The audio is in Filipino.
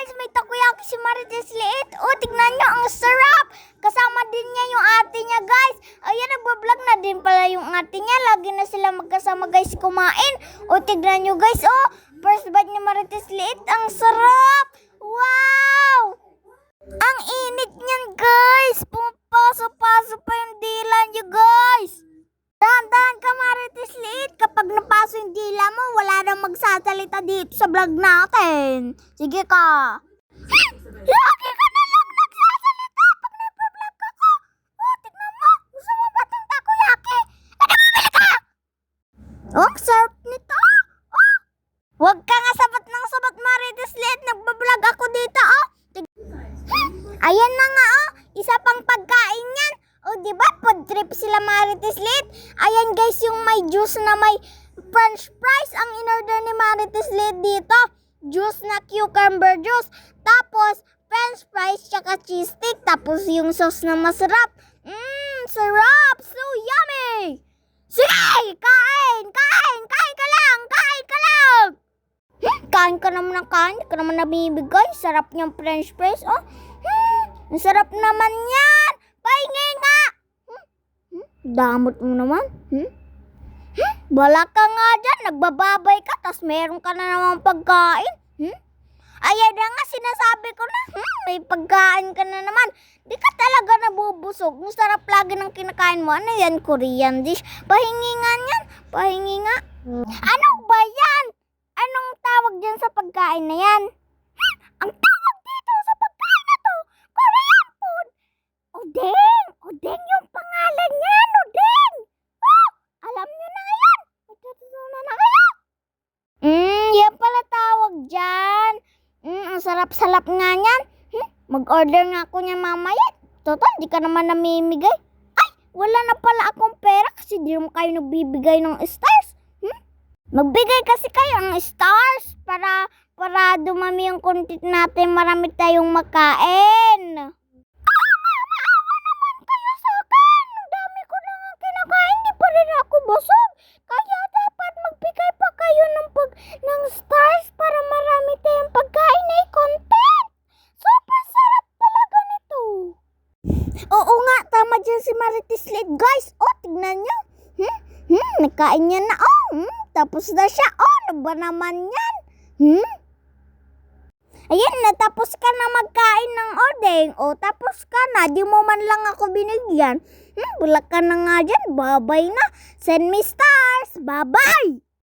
guys, may takoyaki si Marites Liit. Oh, tignan nyo, ang sarap. Kasama din niya yung ate niya, guys. Ayan, nagbablog na din pala yung ate niya. Lagi na sila magkasama, guys, kumain. Oh, tignan nyo, guys. Oh, first bite ni Marites Liit. Ang sarap. Wow! Ang init niyan, guys. Pumapaso-paso pa yung dila niyo, guys. Dahan-dahan ka, Marites Liit. Kapag napaso yung dila mo, wala nang magsasalita dito sa vlog natin. Sige ka. Lagi ka na lang nagsasalita pag nagpa-vlog ako. Oh, tignan mo. Gusto mo ba itong takoyaki? Bumili ka! Oh, sarap nito. Oh. Huwag ka nga sabat ng sabat, Marites Liit. Nagpa-vlog ako dito, oh. Ayan na nga, oh. Isa pang pagkain yan. O, diba? Food trip sila, Marites Liit. Ayan, guys, yung may juice na may french fries. Ang in-order ni Marites Liit dito. Juice na cucumber juice. Tapos, french fries, tsaka cheese stick. Tapos, yung sauce na masarap. Sarap! So yummy! Sige! Kain! Kain! Kain ka lang! Kain ka lang! Kain ka naman ng kain. Hindi ka naman nabibigay. Sarap niyang french fries. Oh, ang sarap naman yan! Pahingi nga! Damot mo naman. Bala ka nga dyan. Nagbababay ka. Tas meron ka na naman pagkain. Ayan na nga. Sinasabi ko na. May pagkain ka na naman. Di ka talaga nabubusog. Masarap lagi ng kinakain mo. Ano yan? Korean dish. Pahingi nga yan. Pahingi nga. Ano ba yan? Anong tawag dyan sa pagkain na yan? Ang tawag dito sa pagkain na to, Korean food. Odeng! Odeng yung pangalan niyan, Odeng! Oh, alam nyo na yan. Matutunan na kayo. Yan pala tawag dyan. Ang sarap-sarap nga yan. Mag-order nga ako niya mamaya. Total, di ka naman namimigay. Ay, wala na pala akong pera kasi di naman kayo nagbibigay ng stars. Magbigay kasi kayo ng stars para dumami yung content natin. Marami tayong makain. Maawa naman kayo sa akin. Ang dami ko na nga kinakain. Di pa rin ako busog. Kaya dapat magbigay pa kayo ng stars para marami tayong pagkain na i-content. Super sarap talaga nito. Oo nga, tama dyan si Marites Liit. Guys, oh, tignan nyo. Nakain niya na. Oh, tapos na siya. Oh, ano ba naman yan? Ayan, natapos ka na magkain ng odeng. O, tapos ka na. Di mo man lang ako binigyan. Bulak ka na nga dyan. Bye-bye na. Send me stars. Bye-bye.